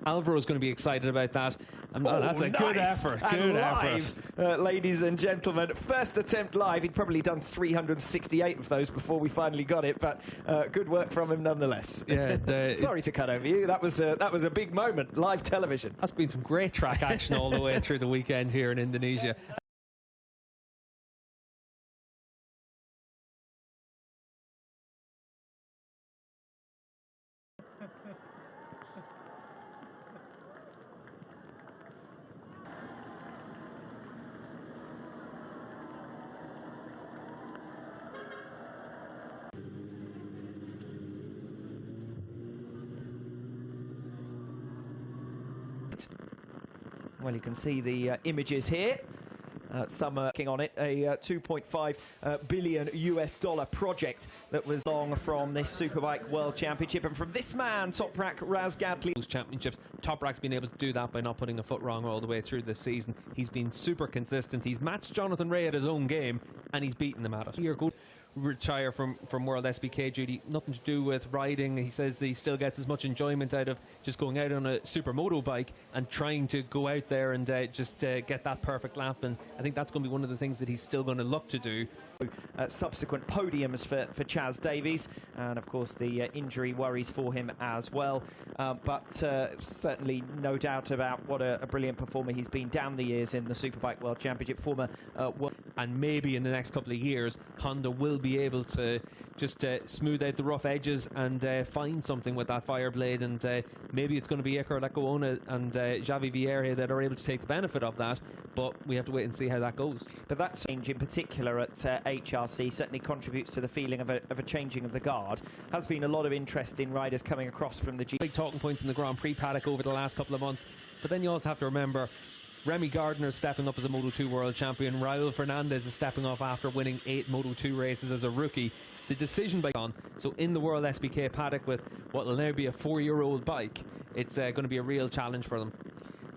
Alvaro's going to be excited about that. That's a good effort. Good effort. Ladies and gentlemen, first attempt live. He'd probably done 368 of those before we finally got it, but good work from him nonetheless. Yeah, sorry to cut over you. That was a big moment, live television. That's been some great track action all the way through the weekend here in Indonesia. Well, you can see the images here. Some are working on it, a $2.5 billion US project that was long from this Superbike World Championship, and from this man, Toprak Razgatli. Those championships, Toprak's been able to do that by not putting a foot wrong all the way through this season. He's been super consistent. He's matched Jonathan Rea at his own game, and he's beaten him at it. Here, go retire from World SBK duty, nothing to do with riding. He says that he still gets as much enjoyment out of just going out on a supermoto bike and trying to go out there and just get that perfect lap, and I think that's going to be one of the things that he's still going to look to do. Subsequent podiums for Chaz Davies, and of course the injury worries for him as well, but certainly no doubt about what a brilliant performer he's been down the years in the Superbike World Championship. And maybe in the next couple of years Honda will be able to just smooth out the rough edges and find something with that Fireblade, and maybe it's going to be Iker Lecuona and Xavi Vierge that are able to take the benefit of that, but we have to wait and see how that goes. But that change in particular at HRC certainly contributes to the feeling of a changing of the guard. Has been a lot of interest in riders coming across from the big talking points in the Grand Prix paddock over the last couple of months, but then you also have to remember Remy Gardner is stepping up as a Moto2 world champion. Raul Fernandez is stepping up after winning 8 Moto2 races as a rookie. The decision by so in the World SBK paddock with what will now be a 4-year-old bike, it's going to be a real challenge for them.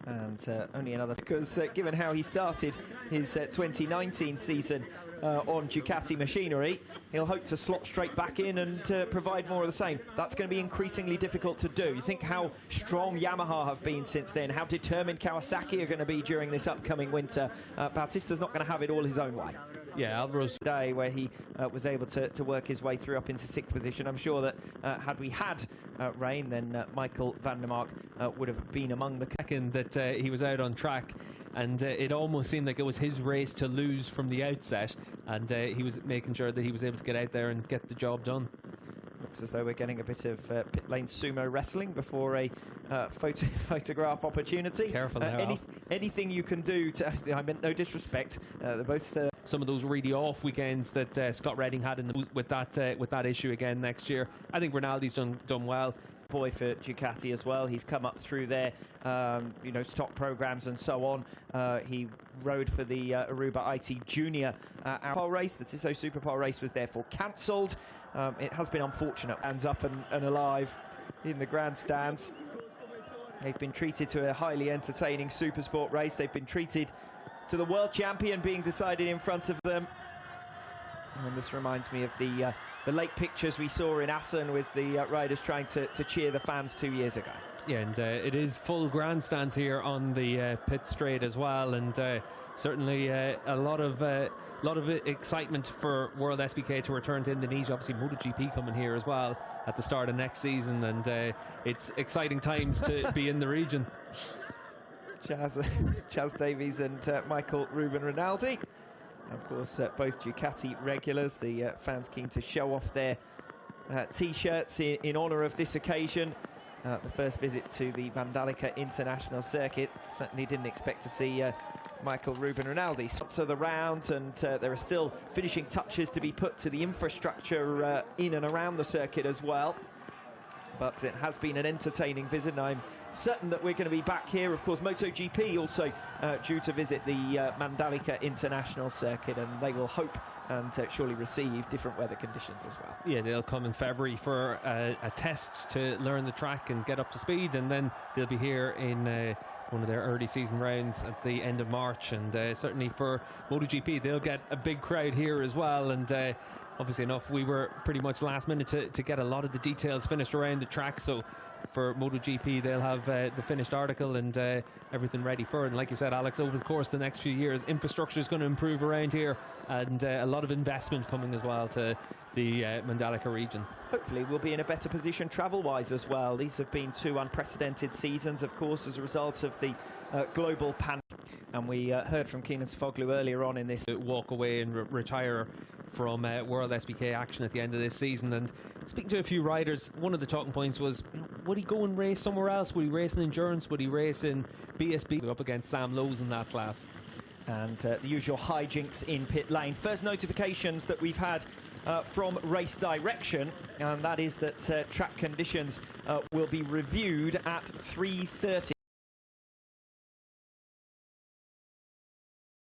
And only another, because given how he started his 2019 season on Ducati machinery, he'll hope to slot straight back in and provide more of the same. That's going to be increasingly difficult to do. You think how strong Yamaha have been since then, how determined Kawasaki are going to be during this upcoming winter. Bautista's not going to have it all his own way. Yeah, Alvaro's day where he was able to work his way through up into 6th position. I'm sure that had we had rain, then Michael van der Mark would have been among the second that he was out on track, and it almost seemed like it was his race to lose from the outset, and he was making sure that he was able to get out there and get the job done. Looks as though we're getting a bit of pit lane sumo wrestling before a photograph opportunity. Careful now. Anything you can do to, I meant no disrespect, they're both some of those really off weekends that Scott Redding had with that issue again next year. I think Rinaldi's done well. Boy for Ducati as well. He's come up through their stock programs and so on. He rode for the Aruba IT Junior race. The Tissot Superpole race was therefore cancelled. It has been unfortunate. Hands up and alive in the grandstands. They've been treated to a highly entertaining Supersport race. They've been treated to the world champion being decided in front of them. And this reminds me of the late pictures we saw in Assen with the riders trying to cheer the fans 2 years ago. Yeah, and it is full grandstands here on the pit straight as well, and certainly a lot of excitement for World SBK to return to Indonesia. Obviously MotoGP coming here as well at the start of next season, and it's exciting times to be in the region. Chaz Davies and Michael Ruben Rinaldi. Of course, both Ducati regulars, the fans keen to show off their T-shirts in honour of this occasion. The first visit to the Mandalika International Circuit. Certainly didn't expect to see Michael Ruben Rinaldi. So the round, and there are still finishing touches to be put to the infrastructure in and around the circuit as well. But it has been an entertaining visit, and I'm certain that we're going to be back here. Of course, MotoGP also due to visit the Mandalika International Circuit, and they will hope and surely receive different weather conditions as well. Yeah, they'll come in February for a test to learn the track and get up to speed, and then they'll be here in one of their early season rounds at the end of March, and certainly for MotoGP they'll get a big crowd here as well. And obviously enough, we were pretty much last minute to get a lot of the details finished around the track, so for MotoGP, they'll have the finished article and everything ready for it. And like you said, Alex, over the course of the next few years, infrastructure is going to improve around here, and a lot of investment coming as well to the Mandalika region. Hopefully we'll be in a better position travel-wise as well. These have been 2 unprecedented seasons, of course, as a result of the global pandemic. And we heard from Kenan Sofoglu earlier on in this. Walk away and retire from World SBK action at the end of this season. And speaking to a few riders, one of the talking points was, would he go and race somewhere else? Would he race in endurance? Would he race in BSB? Up against Sam Lowes in that class. And the usual hijinks in pit lane. First notifications that we've had from race direction, and that is that track conditions will be reviewed at 3:30.